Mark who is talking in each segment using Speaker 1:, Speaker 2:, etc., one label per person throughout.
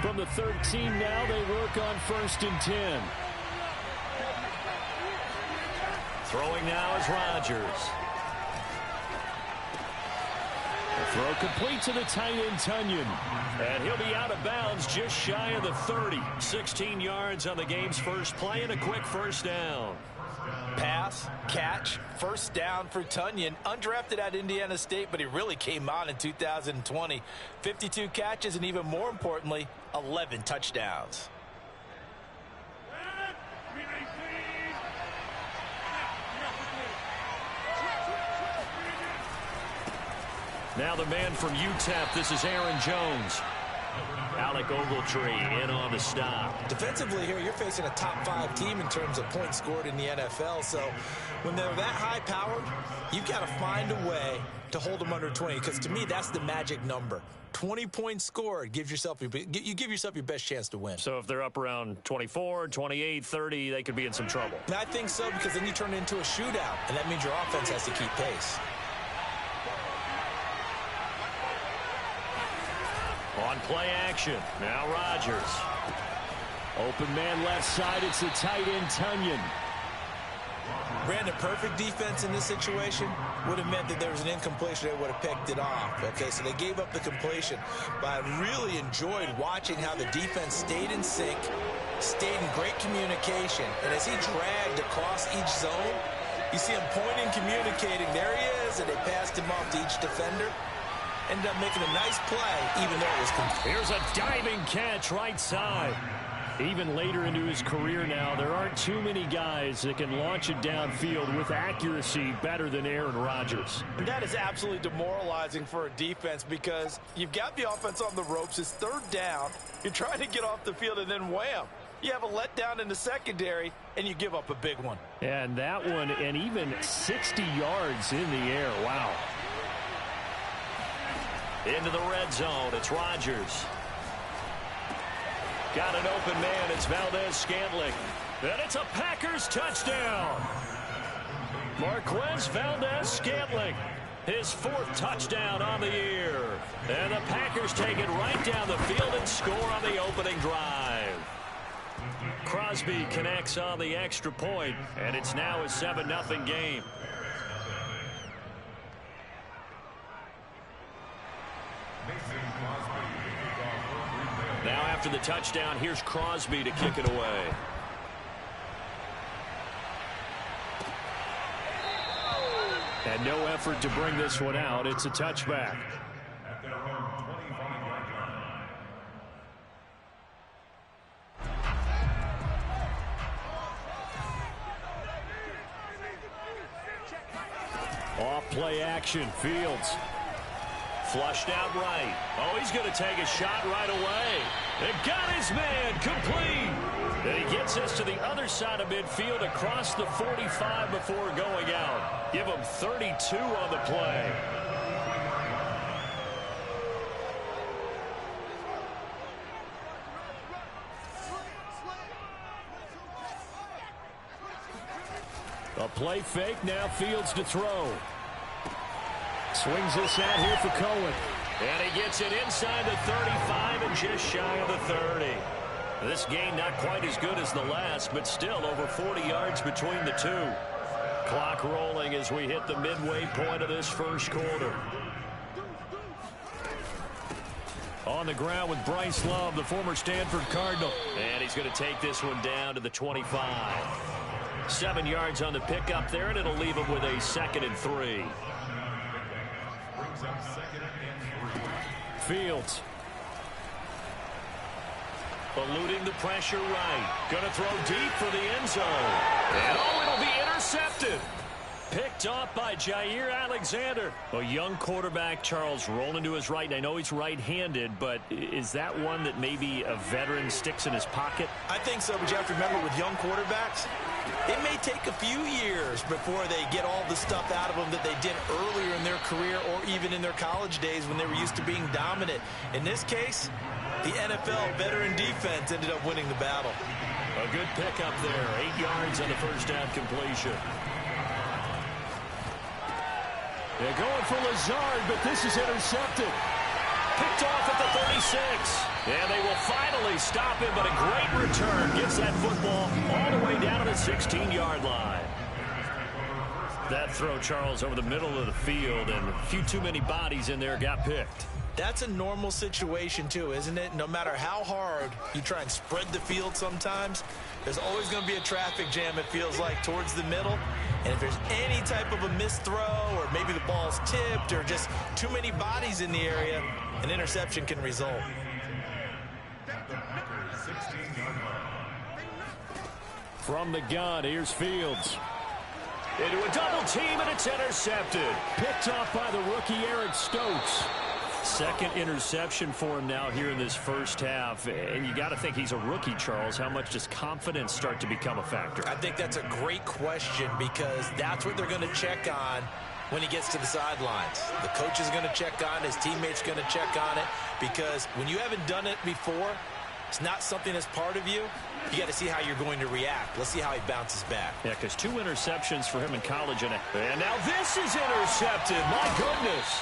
Speaker 1: From the 13 now, they work on 1st and 10. Throwing now is Rodgers. The throw complete to the tight end, Tonyan. And he'll be out of bounds just shy of the 30. 16 yards on the game's first play and a quick first down.
Speaker 2: Pass, catch, first down for Tonyan. Undrafted at Indiana State, but he really came on in 2020. 52 catches and even more importantly, 11 touchdowns.
Speaker 1: Now the man from UTEP, this is Aaron Jones. Alec Ogletree in on the stop.
Speaker 2: Defensively here, you're facing a top 5 team in terms of points scored in the NFL. So when they're that high-powered, you've got to find a way to hold them under 20. Because to me, that's the magic number. 20 points scored, you give yourself your best chance to win.
Speaker 1: So if they're up around 24, 28, 30, they could be in some trouble.
Speaker 2: And I think so, because then you turn it into a shootout, and that means your offense has to keep pace.
Speaker 1: On play action, now Rodgers. Open man left side, it's the tight end, Tonyan.
Speaker 2: Brandon, perfect defense in this situation would have meant that there was an incompletion. They would have picked it off. Okay, so they gave up the completion. But I really enjoyed watching how the defense stayed in sync, stayed in great communication. And as he dragged across each zone, you see him pointing, communicating. There he is, and they passed him off to each defender. Ended up making a nice play, even though it was complete.
Speaker 1: Here's a diving catch right side. Even later into his career now, there aren't too many guys that can launch it downfield with accuracy better than Aaron Rodgers.
Speaker 2: And that is absolutely demoralizing for a defense because you've got the offense on the ropes. It's 3rd down. You're trying to get off the field, and then wham. You have a letdown in the secondary, and you give up a big one.
Speaker 1: And that one, and even 60 yards in the air. Wow. Into the red zone, it's Rodgers. Got an open man, it's Valdez-Scantling. And it's a Packers touchdown. Marquez Valdez-Scantling, his 4th touchdown on the year. And the Packers take it right down the field and score on the opening drive. Crosby connects on the extra point, and it's now a 7-0 game. Now after the touchdown, here's Crosby to kick it away. And no effort to bring this one out. It's a touchback. Off play action, Fields. Flushed out right. Oh, he's going to take a shot right away. And got his man complete. And he gets us to the other side of midfield across the 45 before going out. Give him 32 on the play. A play fake, now Fields to throw. Swings this out here for Cohen. And he gets it inside the 35 and just shy of the 30. This game not quite as good as the last, but still over 40 yards between the two. Clock rolling as we hit the midway point of this first quarter. On the ground with Bryce Love, the former Stanford Cardinal. And he's going to take this one down to the 25. 7 yards on the pickup there, and it'll leave him with a 2nd and 3. Fields. Eluding the pressure right. Going to throw deep for the end zone. And it'll be intercepted. Picked off by Jair Alexander. A young quarterback, Charles, rolling to his right. I know he's right-handed, but is that one that maybe a veteran sticks in his pocket?
Speaker 2: I think so, but you have to remember with young quarterbacks, it may take a few years before they get all the stuff out of them that they did earlier in their career or even in their college days when they were used to being dominant. In this case, the NFL veteran defense ended up winning the battle.
Speaker 1: A good pickup there. 8 yards on the first down completion. They're going for Lazard, but this is intercepted. Picked off at the 36. And they will finally stop him, but a great return gets that football all the way down to the 16-yard line. That throw, Charles, over the middle of the field, and a few too many bodies in there got picked.
Speaker 2: That's a normal situation, too, isn't it? No matter how hard you try and spread the field sometimes, there's always going to be a traffic jam, it feels like, towards the middle. And if there's any type of a missed throw or maybe the ball's tipped or just too many bodies in the area, an interception can result.
Speaker 1: From the gun, here's Fields. Into a double team, and it's intercepted. Picked off by the rookie Eric Stokes. Second interception for him now here in this first half. And you got to think he's a rookie, Charles. How much does confidence start to become a factor?
Speaker 2: I think that's a great question because that's what they're going to check on when he gets to the sidelines. The coach is going to check on it. His teammates going to check on it because when you haven't done it before, it's not something that's part of you. You got to see how you're going to react. Let's see how he bounces back.
Speaker 1: Yeah, because 2 interceptions for him in college. And now this is intercepted. My goodness.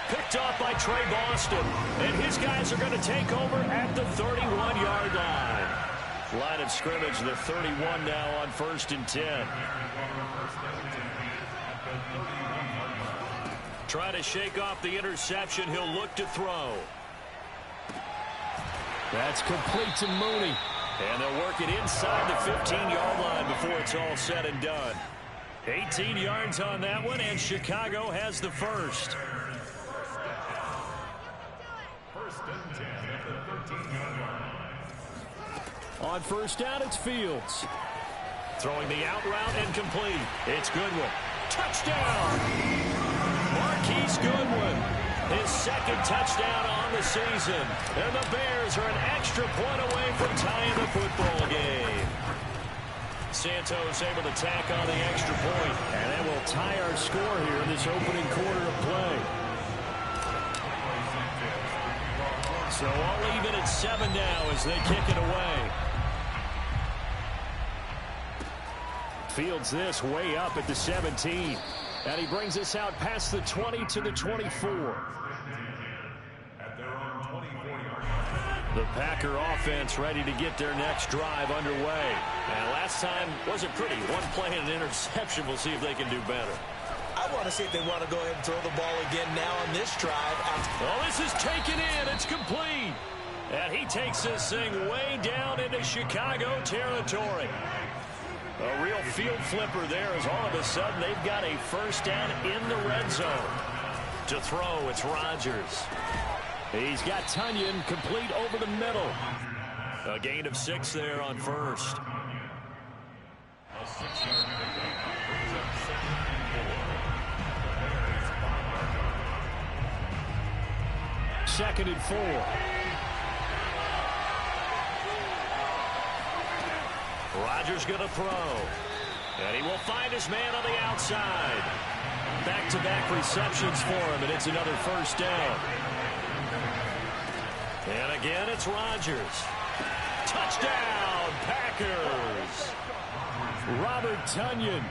Speaker 1: Picked off by Trey Boston. And his guys are going to take over at the 31-yard line. Line of scrimmage, the 31 now on 1st and 10. Try to shake off the interception. He'll look to throw. That's complete to Mooney. And they'll work it inside the 15-yard line before it's all said and done. 18 yards on that one, and Chicago has the first. On first down, it's Fields. Throwing the out route and complete. It's Goodwin. Touchdown! Marquise Goodwin. His second touchdown on the season. And the Bears are an extra point away from tying the football game. Santos able to tack on the extra point. And that will tie our score here in this opening quarter of play. So all even at 7 now as they kick it away. Fields this way up at the 17. And he brings us out past the 20 to the 24. The Packer offense ready to get their next drive underway. And last time wasn't pretty. One play and an interception. We'll see if they can do better.
Speaker 2: I want to see if they want to go ahead and throw the ball again now on this drive.
Speaker 1: Oh, this is taken in. It's complete. And he takes this thing way down into Chicago territory. A real field flipper there as all of a sudden they've got a first down in the red zone. To throw, it's Rodgers. He's got Tunyon complete over the middle. A gain of 6 there on first. Second and 4. Rodgers going to throw. And he will find his man on the outside. Back-to-back receptions for him, and it's another first down. And again, it's Rodgers. Touchdown, Packers. Robert Tunyon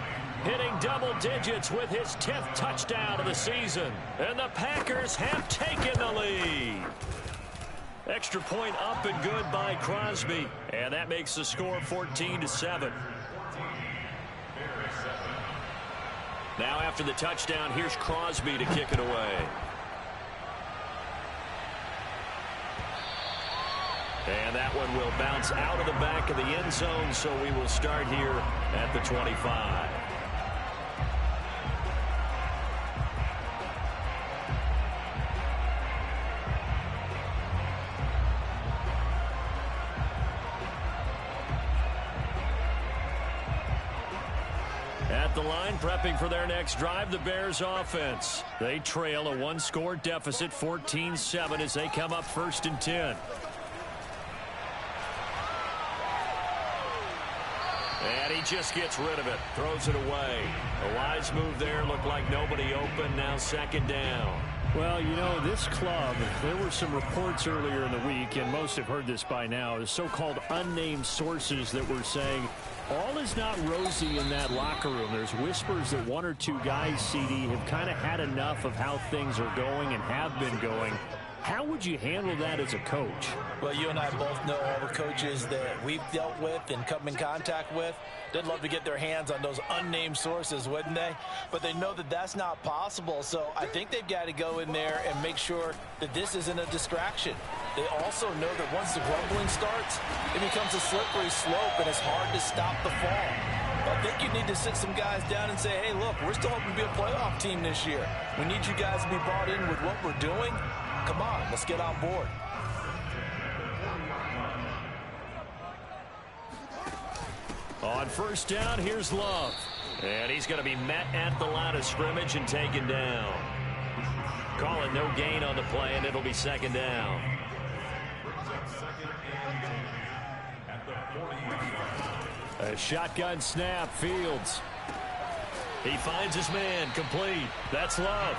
Speaker 1: hitting double digits with his 10th touchdown of the season. And the Packers have taken the lead. Extra point up and good by Crosby. And that makes the score 14-7. Now after the touchdown, here's Crosby to kick it away. And that one will bounce out of the back of the end zone, so we will start here at the 25. At the line, prepping for their next drive, the Bears offense. They trail a 1-score deficit, 14-7, as they come up 1st and 10. And he just gets rid of it, throws it away. A wise move there, looked like nobody open, now 2nd down.
Speaker 3: Well, you know, this club, there were some reports earlier in the week, and most have heard this by now, the so-called unnamed sources that were saying all is not rosy in that locker room. There's whispers that 1 or 2 guys, CD, have kind of had enough of how things are going and have been going. How would you handle that as a coach?
Speaker 2: Well, you and I both know all the coaches that we've dealt with and come in contact with. They'd love to get their hands on those unnamed sources, wouldn't they? But they know that that's not possible. So I think they've got to go in there and make sure that this isn't a distraction. They also know that once the grumbling starts, it becomes a slippery slope, and it's hard to stop the fall. I think you need to sit some guys down and say, hey, look, we're still hoping to be a playoff team this year. We need you guys to be bought in with what we're doing. Come on, let's get on board.
Speaker 1: On first down, here's Love. And he's going to be met at the line of scrimmage and taken down. Calling no gain on the play, and it'll be second down. A shotgun snap, Fields. He finds his man, complete. That's Love.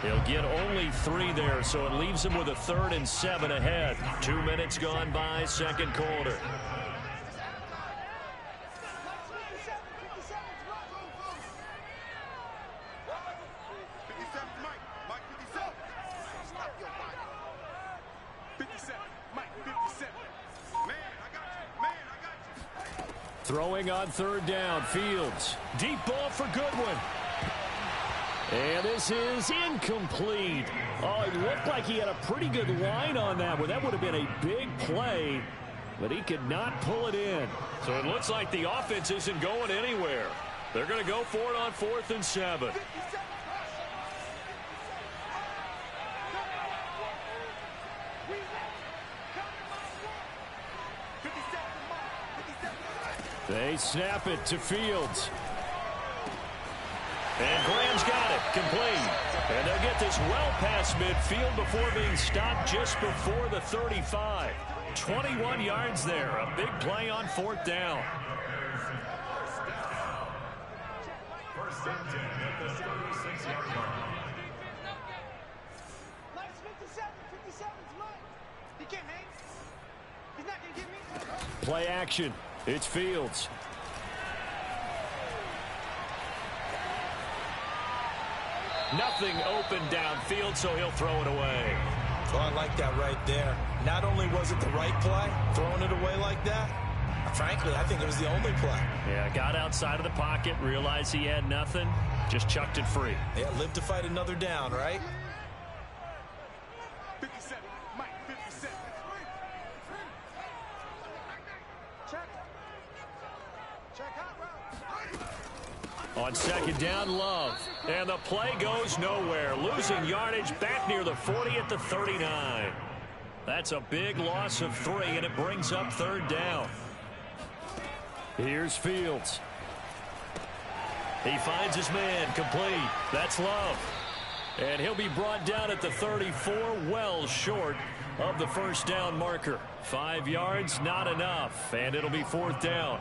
Speaker 1: He'll get only 3 there, so it leaves him with a 3rd and 7 ahead. 2 minutes gone by, second quarter. Throwing on third down, Fields. Deep ball for Goodwin. And this is incomplete. Oh, it looked like he had a pretty good line on that one. That would have been a big play, but he could not pull it in. So it looks like the offense isn't going anywhere. They're going to go for it on 4th and 7. They snap it to Fields. And Graham's got it, complete. And they'll get this well past midfield before being stopped just before the 35. 21 yards there, a big play on 4th down. First and 10 at the 36-yard line. Play action. It's Fields. Nothing open downfield, so he'll throw it away.
Speaker 2: Oh, I like that right there. Not only was it the right play, throwing it away like that, frankly, I think it was the only play.
Speaker 1: Yeah, got outside of the pocket, realized he had nothing, just chucked it free.
Speaker 2: Yeah, live to fight another down, right?
Speaker 4: 57, Mike, 57.
Speaker 1: On second down, Love. And the play goes nowhere. Losing yardage back near the 40 at the 39. That's a big loss of 3, and it brings up 3rd down. Here's Fields. He finds his man, complete. That's Love. And he'll be brought down at the 34, well short of the first down marker. 5 yards, not enough, and it'll be 4th down.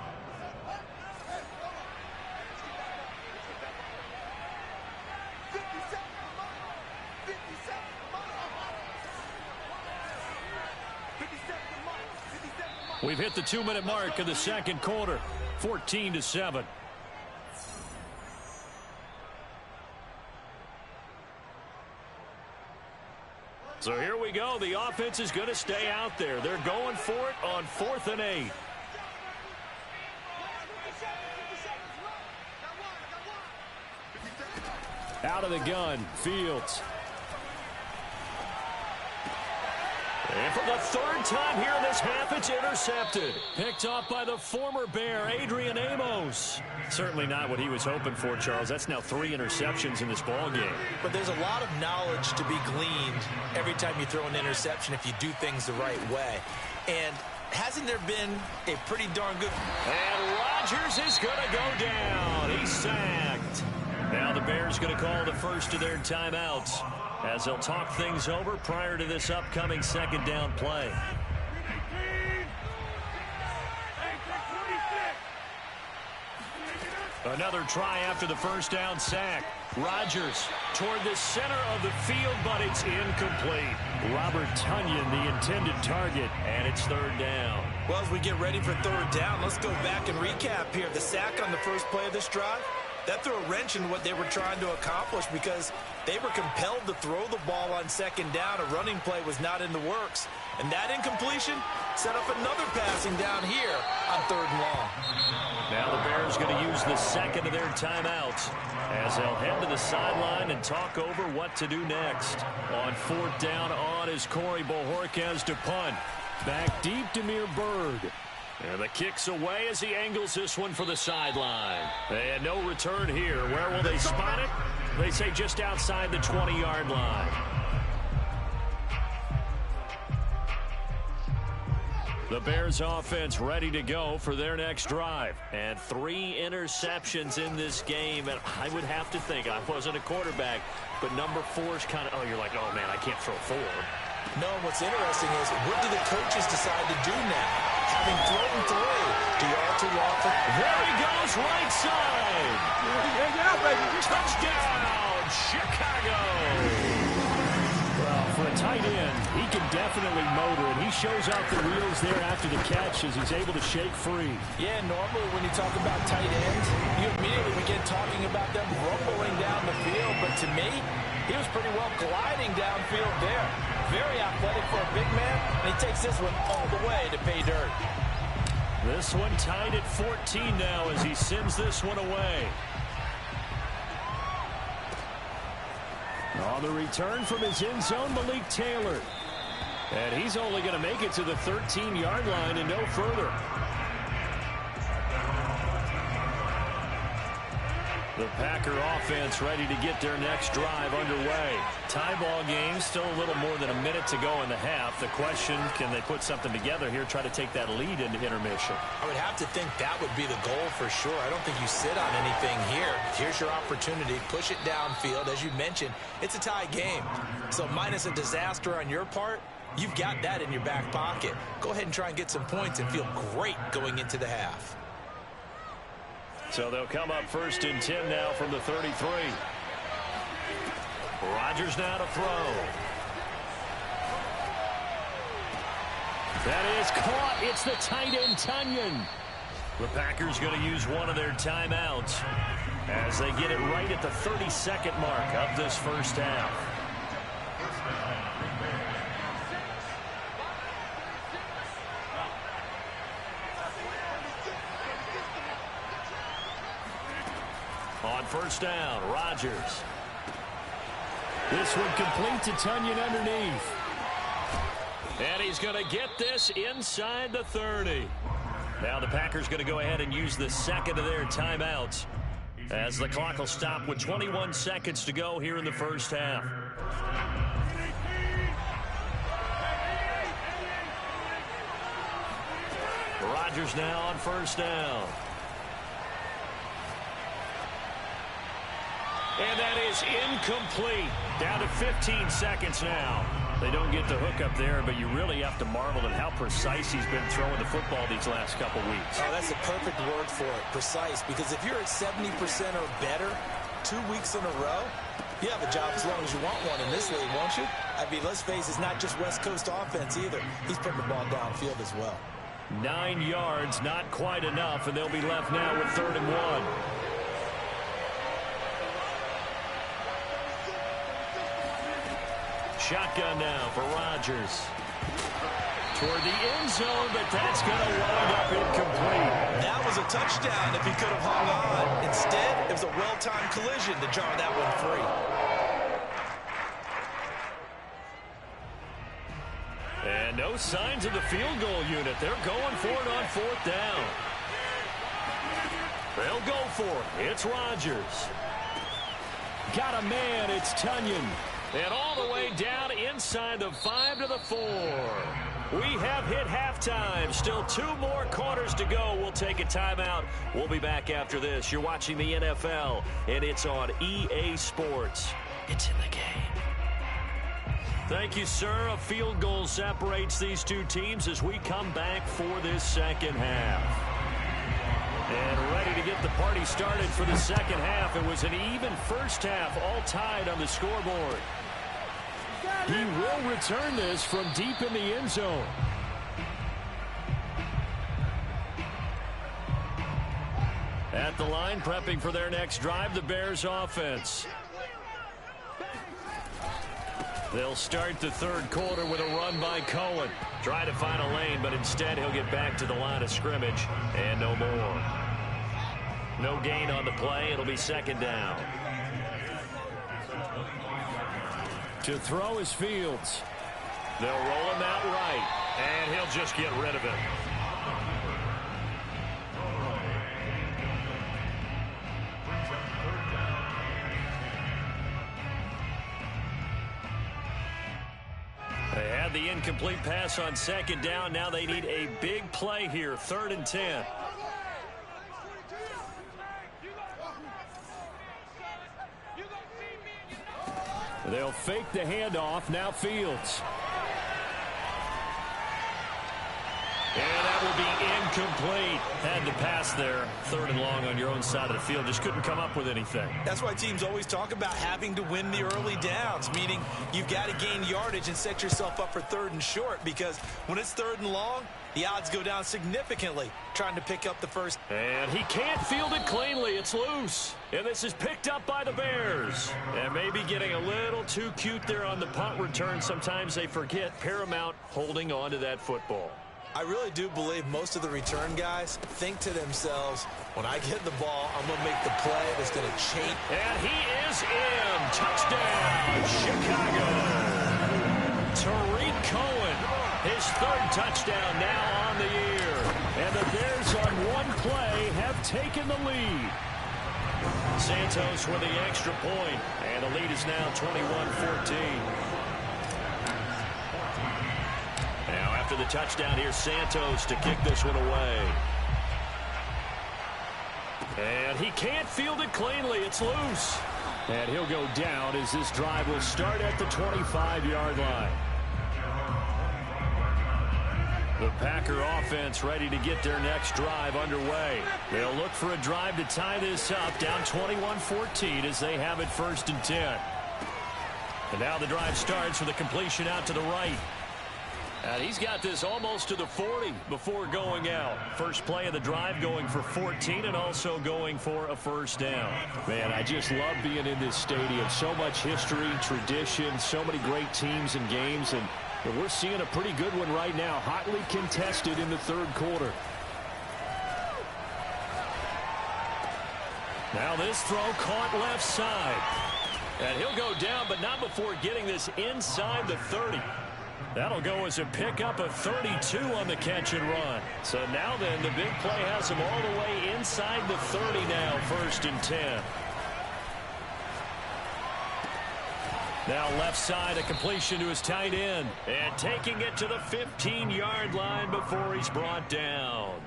Speaker 1: We've hit the 2-minute mark of the second quarter, 14-7. So here we go. The offense is going to stay out there. They're going for it on 4th and 8. Out of the gun, Fields. And for the 3rd time here in this half, it's intercepted. Picked off by the former Bear, Adrian Amos. Certainly not what he was hoping for, Charles. That's now 3 interceptions in this ball game.
Speaker 2: But there's a lot of knowledge to be gleaned every time you throw an interception if you do things the right way. And hasn't there been a pretty darn good...
Speaker 1: And Rodgers is going to go down. He's sacked. Now the Bears going to call the first of their timeouts as they'll talk things over prior to this upcoming second down play. Another try after the first down sack. Rodgers toward the center of the field, but it's incomplete. Robert Tonyan, the intended target, and it's 3rd down.
Speaker 2: Well, as we get ready for 3rd down, let's go back and recap here. The sack on the first play of this drive, that threw a wrench in what they were trying to accomplish because they were compelled to throw the ball on second down. A running play was not in the works. And that incompletion set up another passing down here on 3rd and long.
Speaker 1: Now the Bears going to use the second of their timeouts as they'll head to the sideline and talk over what to do next. On 4th down on is Corey Bojorquez to punt. Back deep, Damiere Byrd. And the kick's away as he angles this one for the sideline. And no return here. Where will they spot it? They say just outside the 20-yard line. The Bears offense ready to go for their next drive. And 3 interceptions in this game. And I would have to think, I wasn't a quarterback, but number 4 is kind of, oh, you're like, oh, man, I can't throw 4.
Speaker 2: No, what's interesting is what do the coaches decide to do now? Having thrown 3, do you alter your offense?
Speaker 1: There he goes, right side. Touchdown, Chicago.
Speaker 3: Well, for a tight end, he can definitely motor it. He shows off the wheels there after the catch as he's able to shake free.
Speaker 2: Yeah, normally when you talk about tight ends, you immediately begin talking about them rumbling down the field. But to me, he was pretty well gliding downfield there. Very athletic for a big man, and he takes this one all the way to pay dirt.
Speaker 1: This one tied at 14 now as he sends this one away.
Speaker 3: On the return from his end zone, Malik Taylor. And he's only going to make it to the 13-yard line and no further.
Speaker 1: The Packer offense ready to get their next drive underway. Tie ball game, still a little more than a minute to go in the half. The question, can they put something together here, try to take that lead into intermission?
Speaker 2: I would have to think that would be the goal for sure. I don't think you sit on anything here. Here's your opportunity. Push it downfield. As you mentioned, it's a tie game. So minus a disaster on your part, you've got that in your back pocket. Go ahead and try and get some points and feel great going into the half.
Speaker 1: So they'll come up 1st and 10 now from the 33. Rodgers now to throw. That is caught. It's the tight end, Tonyan. The Packers going to use one of their timeouts as they get it right at the 32nd mark of this first half. On 1st down, Rodgers.
Speaker 3: This one complete to Tonyan underneath.
Speaker 1: And he's going to get this inside the 30. Now the Packers going to go ahead and use the second of their timeouts as the clock will stop with 21 seconds to go here in the first half. Rodgers now on 1st down. And that is incomplete. Down to 15 seconds now. They don't get the hook up there, but you really have to marvel at how precise he's been throwing the football these last couple weeks.
Speaker 2: Oh, that's a perfect word for it, precise. Because if you're at 70% or better 2 weeks in a row, you have a job as long as you want one in this league, won't you? I mean, let's face it, it's not just West Coast offense either. He's putting the ball downfield as well.
Speaker 1: 9 yards, not quite enough, and they'll be left now with 3rd and 1. Shotgun now for Rodgers. Toward the end zone, but that's going to wind up incomplete.
Speaker 2: That was a touchdown if he could have hung on. Instead, it was a well-timed collision to jar that one free.
Speaker 1: And no signs of the field goal unit. They're going for it on 4th down. They'll go for it. It's Rodgers.
Speaker 3: Got a man. It's Tonyan.
Speaker 1: And all the way down inside the 5 to the 4. We have hit halftime. Still 2 more quarters to go. We'll take a timeout. We'll be back after this. You're watching the NFL, and it's on EA Sports. It's in the game. Thank you, sir. A field goal separates these two teams as we come back for this second half. And ready to get the party started for the second half. It was an even first half, all tied on the scoreboard.
Speaker 3: He will return this from deep in the end zone. At the line, prepping for their next drive, the Bears offense. They'll start the third quarter with a run by Cohen. Try to find a lane, but instead he'll get back to the line of scrimmage and no more. No gain on the play. It'll be second down. To throw is Fields. They'll roll him out right, and he'll just get rid of it. They had the incomplete pass on second down. Now they need a big play here. 3rd and 10. They'll fake the handoff. Now Fields. And that will be incomplete. Had to pass there. 3rd and long on your own side of the field. Just couldn't come up with anything.
Speaker 2: That's why teams always talk about having to win the early downs, meaning you've got to gain yardage and set yourself up for 3rd and short, because when it's 3rd and long, the odds go down significantly trying to pick up the first.
Speaker 3: And he can't field it cleanly. It's loose. And this is picked up by the Bears. And maybe getting a little too cute there on the punt return. Sometimes they forget Paramount holding on to that football.
Speaker 2: I really do believe most of the return guys think to themselves, when I get the ball, I'm going to make the play that's going to change.
Speaker 3: And he is in. Touchdown, Chicago. Tariq Cohen, his 3rd touchdown now on the year. And the Bears on one play have taken the lead. Santos with the extra point, and the lead is now 21-14. Now after the touchdown, here's Santos to kick this one away. And he can't field it cleanly. It's loose. And he'll go down as this drive will start at the 25-yard line. The Packer offense ready to get their next drive underway. They'll look for a drive to tie this up, down 21-14 as they have it 1st and 10. And now the drive starts with a completion out to the right. And he's got this almost to the 40 before going out. First play of the drive going for 14 and also going for a 1st down. Man, I just love being in this stadium. So much history, tradition, so many great teams and games. And we're seeing a pretty good one right now. Hotly contested in the 3rd quarter. Now this throw caught left side. And he'll go down, but not before getting this inside the 30. That'll go as a pickup of 32 on the catch and run. So now then, the big play has him all the way inside the 30 now, 1st and 10. Now left side, a completion to his tight end. And taking it to the 15-yard line before he's brought down.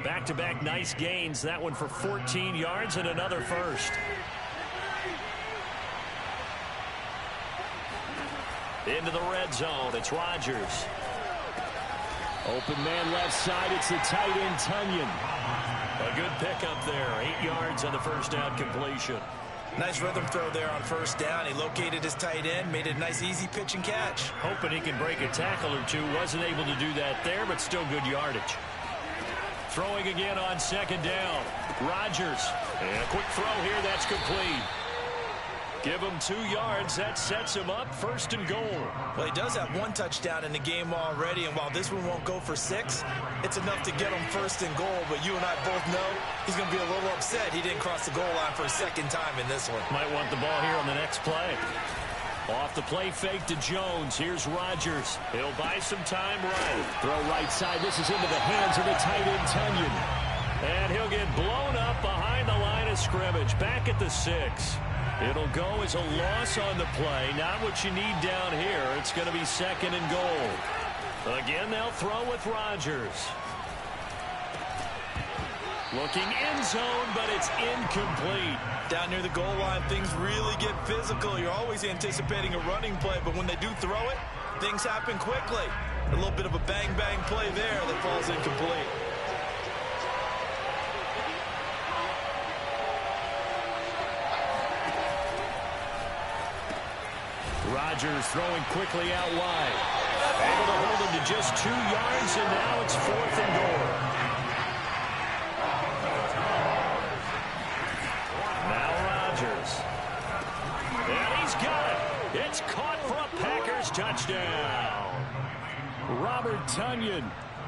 Speaker 3: Back-to-back nice gains. That one for 14 yards and another 1st. Into the red zone. It's Rodgers. Open man left side. It's the tight end, Tunyon. A good pickup there. 8 yards on the 1st down completion.
Speaker 2: Nice rhythm throw there on 1st down. He located his tight end, made it a nice easy pitch and catch.
Speaker 3: Hoping he can break a tackle or two. Wasn't able to do that there, but still good yardage. Throwing again on 2nd down. Rodgers. And a quick throw here. That's complete. Give him 2 yards. That sets him up 1st and goal.
Speaker 2: Well, he does have 1 touchdown in the game already, and while this one won't go for 6, it's enough to get him 1st and goal. But you and I both know he's going to be a little upset he didn't cross the goal line for a 2nd time in this one.
Speaker 3: Might want the ball here on the next play. Off the play fake to Jones. Here's Rodgers. He'll buy some time right. Throw right side. This is into the hands of the tight end, Tunyon. And he'll get blown up behind the line of scrimmage. Back at the 6. It'll go as a loss on the play. Not what you need down here. It's going to be 2nd and goal. Again, they'll throw with Rodgers. Looking end zone, but it's incomplete.
Speaker 2: Down near the goal line, things really get physical. You're always anticipating a running play, but when they do throw it, things happen quickly. A little bit of a bang-bang play there that falls incomplete.
Speaker 3: Rodgers throwing quickly out wide. Able to hold him to just 2 yards, and now it's 4th and goal.
Speaker 1: It's caught for a Packers touchdown.
Speaker 3: Robert Tonyan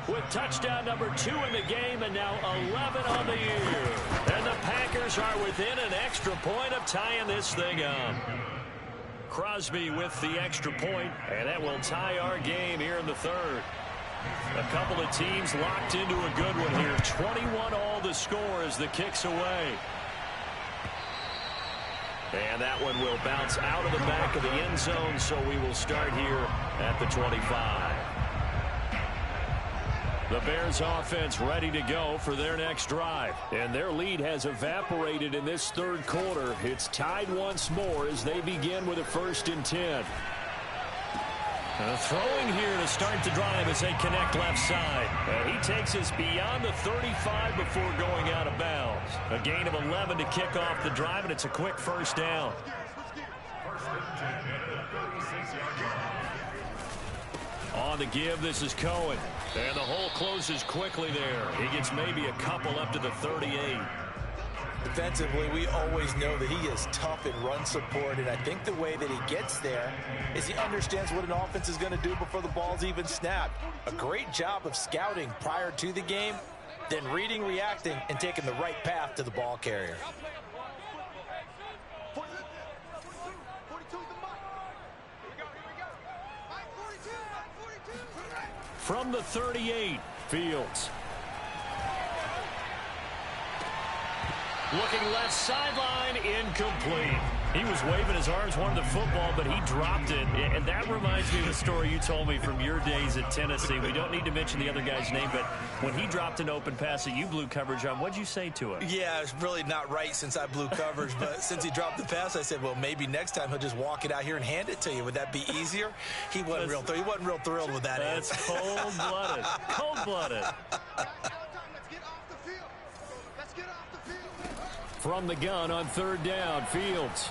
Speaker 1: with touchdown number 2 in the game, and now 11 on the year. And the Packers are within an extra point of tying this thing up. Crosby with the extra point, and that will tie our game here in the third. A couple of teams locked into a good one here. 21 all the score as the kick's away. And that one will bounce out of the back of the end zone, so we will start here at the 25. The Bears offense ready to go for their next drive. And their lead has evaporated in this third quarter. It's tied once more as they begin with a 1st and 10. Throwing here to start the drive as they connect left side. He takes us beyond the 35 before going out of bounds. A gain of 11 to kick off the drive, and it's a quick 1st down. On the give, this is Cohen. And the hole closes quickly there. He gets maybe a couple up to the 38.
Speaker 2: Defensively, we always know that he is tough in run support, and I think the way that he gets there is he understands what an offense is going to do before the ball's even snapped. A great job of scouting prior to the game, then reading, reacting, and taking the right path to the ball carrier.
Speaker 1: From the 38, Fields. Looking left sideline, incomplete. He was waving his arms, wanted the football, but he dropped it. And that reminds me of the story you told me from your days at Tennessee. We don't need to mention the other guy's name, but when he dropped an open pass that you blew coverage on, what'd you say to him?
Speaker 2: Yeah, it's really not right since I blew coverage, but since he dropped the pass, I said, well, maybe next time he'll just walk it out here and hand it to you. Would that be easier? He wasn't real thrilled with that answer.
Speaker 1: That's cold-blooded. Cold-blooded. From the gun on 3rd down, Fields.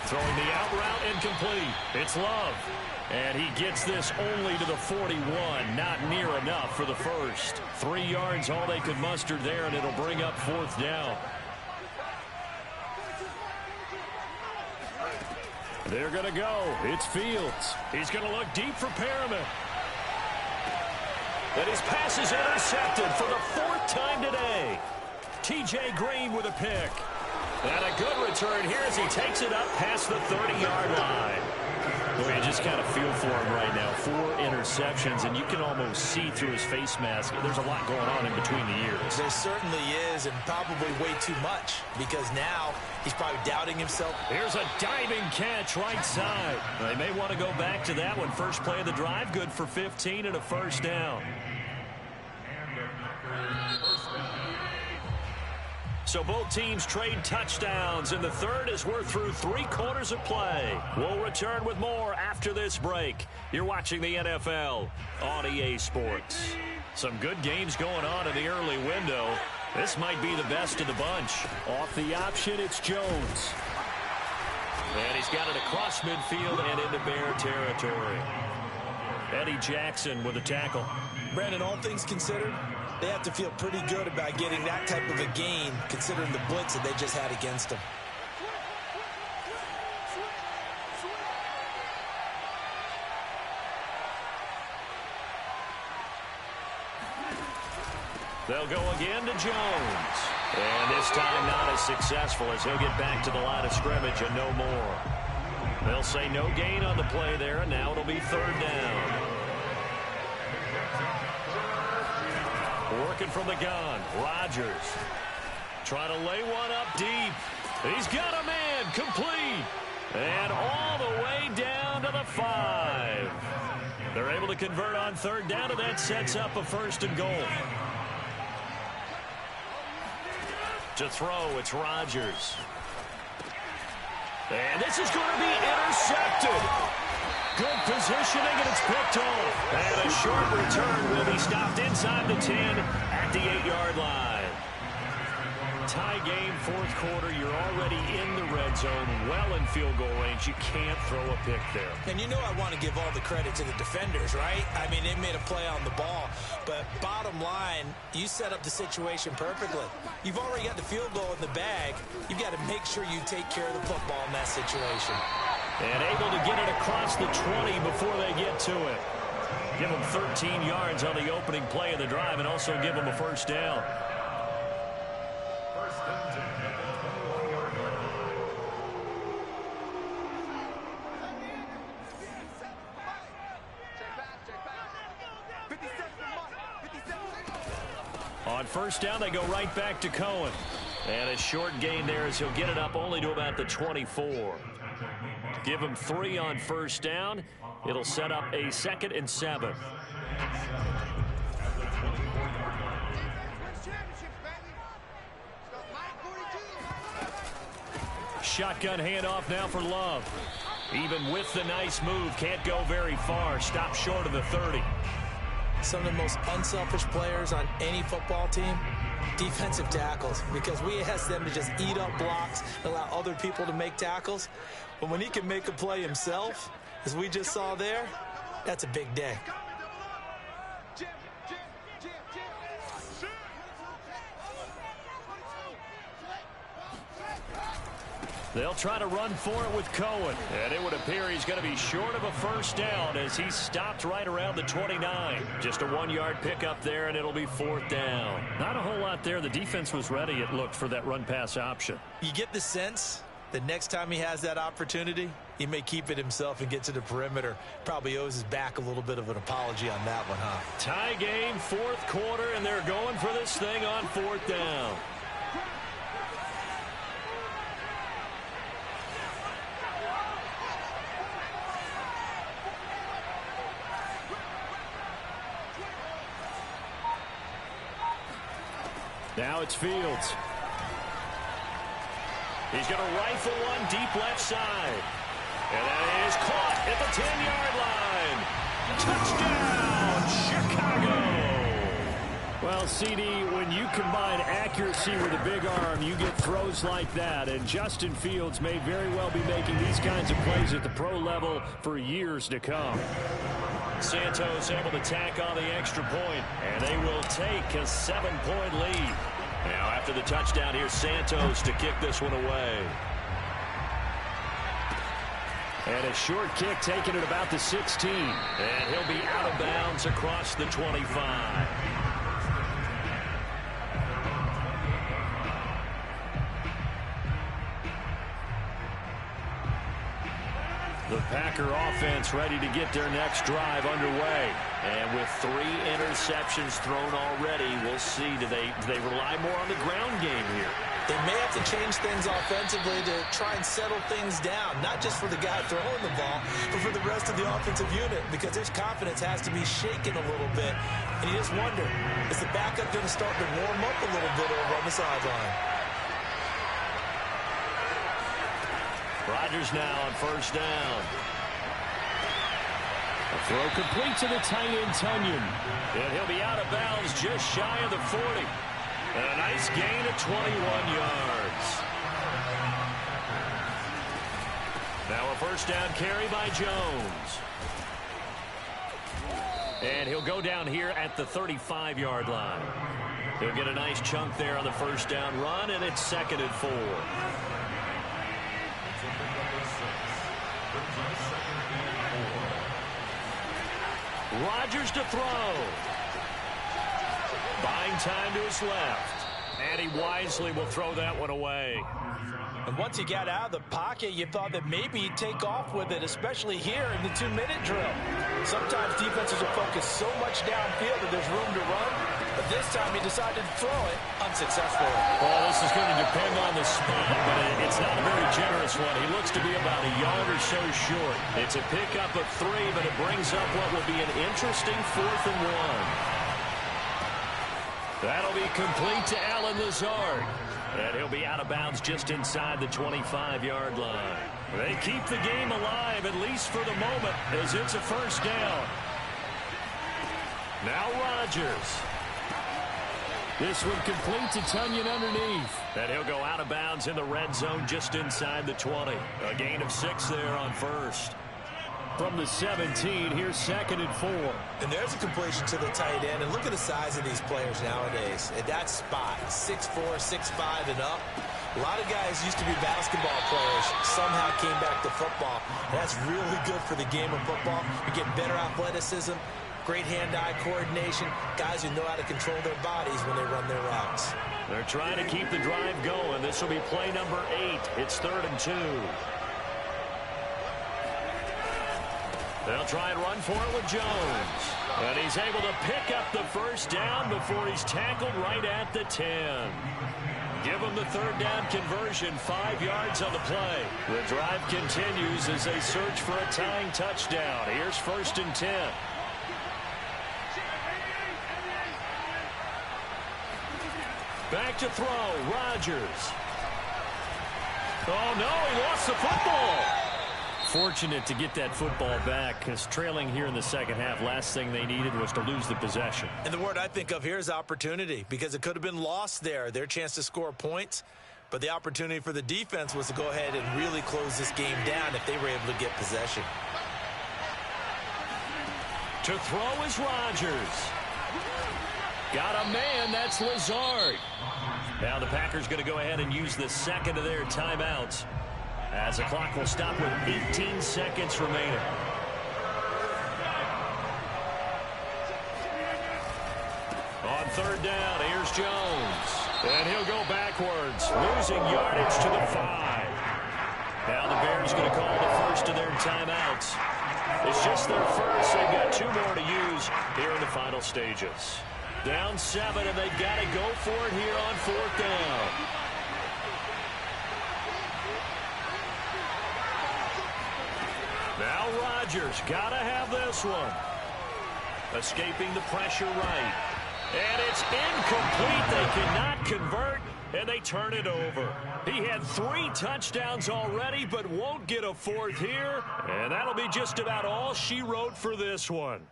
Speaker 1: Throwing the out route, incomplete. It's Love. And he gets this only to the 41. Not near enough for the first. 3 yards, all they could muster there, and it'll bring up 4th down. They're going to go. It's Fields. He's going to look deep for Perriman. And his pass is intercepted for the 4th time today. T.J. Green with a pick. And a good return here as he takes it up past the 30-yard line. Boy, you just kind of feel for him right now. 4 interceptions, and you can almost see through his face mask. There's a lot going on in between the ears.
Speaker 2: There certainly is, and probably way too much, because now he's probably doubting himself.
Speaker 1: Here's a diving catch right side. They may want to go back to that one. First play of the drive, good for 15 and a 1st down. So both teams trade touchdowns in the third as we're through 3 quarters of play. We'll return with more after this break. You're watching the NFL on EA Sports. Some good games going on in the early window. This might be the best of the bunch.
Speaker 3: Off the option, it's Jones.
Speaker 1: And he's got it across midfield and into Bear territory. Eddie Jackson with a tackle.
Speaker 2: Brandon, all things considered, they have to feel pretty good about getting that type of a gain, considering the blitz that they just had against them.
Speaker 1: They'll go again to Jones. And this time not as successful as he'll get back to the line of scrimmage and no more. They'll say no gain on the play there, and now it'll be 3rd down. Working from the gun, Rodgers. Trying to lay one up deep. He's got a man, complete. And all the way down to the 5. They're able to convert on 3rd down, and that sets up a 1st and goal. To throw, it's Rodgers. And this is going to be intercepted. Good positioning, and it's picked off. And a short return will be stopped inside the 10 at the 8-yard line. Tie game, 4th quarter. You're already in the red zone, well in field goal range. You can't throw a pick there.
Speaker 2: And you know I want to give all the credit to the defenders, right? I mean, they made a play on the ball. But bottom line, you set up the situation perfectly. You've already got the field goal in the bag. You've got to make sure you take care of the football in that situation.
Speaker 1: And able to get it across the 20 before they get to it. Give them 13 yards on the opening play of the drive and also give them a first down. On first down, they go right back to Cohen. And a short gain there as he'll get it up only to about the 24. Give him 3 on first down. It'll set up a 2nd and 7. Shotgun handoff now for Love. Even with the nice move, can't go very far. Stop short of the 30.
Speaker 2: Some of the most unselfish players on any football team, defensive tackles, because we ask them to just eat up blocks and allow other people to make tackles. But when he can make a play himself, as we just saw there, that's a big day.
Speaker 1: They'll try to run for it with Cohen. And it would appear he's going to be short of a first down as he stopped right around the 29. Just a 1-yard pickup there, and it'll be 4th down.
Speaker 3: Not a whole lot there. The defense was ready, it looked, for that run-pass option.
Speaker 2: You get the sense that next time he has that opportunity, he may keep it himself and get to the perimeter. Probably owes his back a little bit of an apology on that one, huh?
Speaker 1: Tie game, 4th quarter, and they're going for this thing on 4th down. Now it's Fields. He's going to rifle one deep left side. And that is caught at the 10-yard line. Touchdown, Chicago.
Speaker 3: Well, CD, when you combine accuracy with a big arm, you get throws like that. And Justin Fields may very well be making these kinds of plays at the pro level for years to come.
Speaker 1: Santos able to tack on the extra point, and they will take a 7-point lead. Now after the touchdown, here's Santos to kick this one away.
Speaker 3: And a short kick taken at about the 16.
Speaker 1: And he'll be out of bounds across the 25. The Packer offense ready to get their next drive underway. And with 3 interceptions thrown already, we'll see, do they rely more on the ground game here?
Speaker 2: They may have to change things offensively to try and settle things down, not just for the guy throwing the ball, but for the rest of the offensive unit, because his confidence has to be shaken a little bit. And you just wonder, is the backup going to start to warm up a little bit over on the sideline?
Speaker 1: Rodgers now on first down.
Speaker 3: A throw complete to the tight end, Tunyon.
Speaker 1: And he'll be out of bounds just shy of the 40. And a nice gain of 21 yards. Now a first down carry by Jones. And he'll go down here at the 35-yard line. He'll get a nice chunk there on the first down run, and it's 2nd and 4. Rodgers to throw. Buying time to his left. And he wisely will throw that one away.
Speaker 2: And once he got out of the pocket, you thought that maybe he'd take off with it, especially here in the 2-minute drill. Sometimes defenses will focus so much downfield that there's room to run, but this time he decided to throw it unsuccessfully.
Speaker 1: Well, this is going to depend on the spot, but it's not a very generous one. He looks to be about a yard or so short. It's a pickup of 3, but it brings up what will be an interesting 4th and 1. That'll be complete to Allen Lazard. And he'll be out of bounds just inside the 25-yard line. They keep the game alive, at least for the moment, as it's a first down. Now Rodgers.
Speaker 3: This one complete to Tunyon underneath.
Speaker 1: And he'll go out of bounds in the red zone just inside the 20. A gain of 6 there on first.
Speaker 3: From the 17, here's 2nd and 4.
Speaker 2: And there's a completion to the tight end. And look at the size of these players nowadays. At that spot, 6'4", 6'5", and up. A lot of guys used to be basketball players, somehow came back to football. That's really good for the game of football. You get better athleticism, great hand-eye coordination, guys who know how to control their bodies when they run their routes.
Speaker 3: They're trying to keep the drive going. This will be play number 8. It's 3rd and 2. They'll try and run for it with Jones. And he's able to pick up the first down before he's tackled right at the 10. Give them the 3rd down conversion, 5 yards on the play. The drive continues as they search for a tying touchdown. Here's 1st and 10. Back to throw, Rodgers. Oh, no, he lost the football. Fortunate to get that football back, because trailing here in the second half, last thing they needed was to lose the possession.
Speaker 2: And the word I think of here is opportunity, because it could have been lost there, their chance to score points. But the opportunity for the defense was to go ahead and really close this game down if they were able to get possession.
Speaker 3: To throw is Rodgers. Got a man, that's Lazard. Now the Packers going to go ahead and use the second of their timeouts, as the clock will stop with 18 seconds remaining. On 3rd down, here's Jones. And he'll go backwards, losing yardage to the 5. Now the Bears going to call the first of their timeouts. It's just their first. They've got 2 more to use here in the final stages. Down 7, and they've got to go for it here on 4th down. Now Rodgers got to have this one. Escaping the pressure right. And it's incomplete. They cannot convert, and they turn it over. He had 3 touchdowns already, but won't get a 4th here. And that'll be just about all she wrote for this one.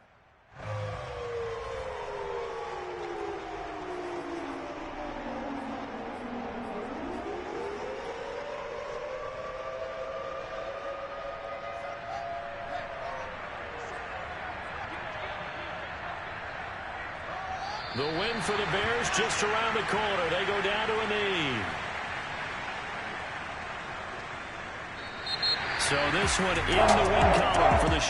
Speaker 3: The win for the Bears just around the corner. They go down to a knee. So this one in the win column for the Chicago.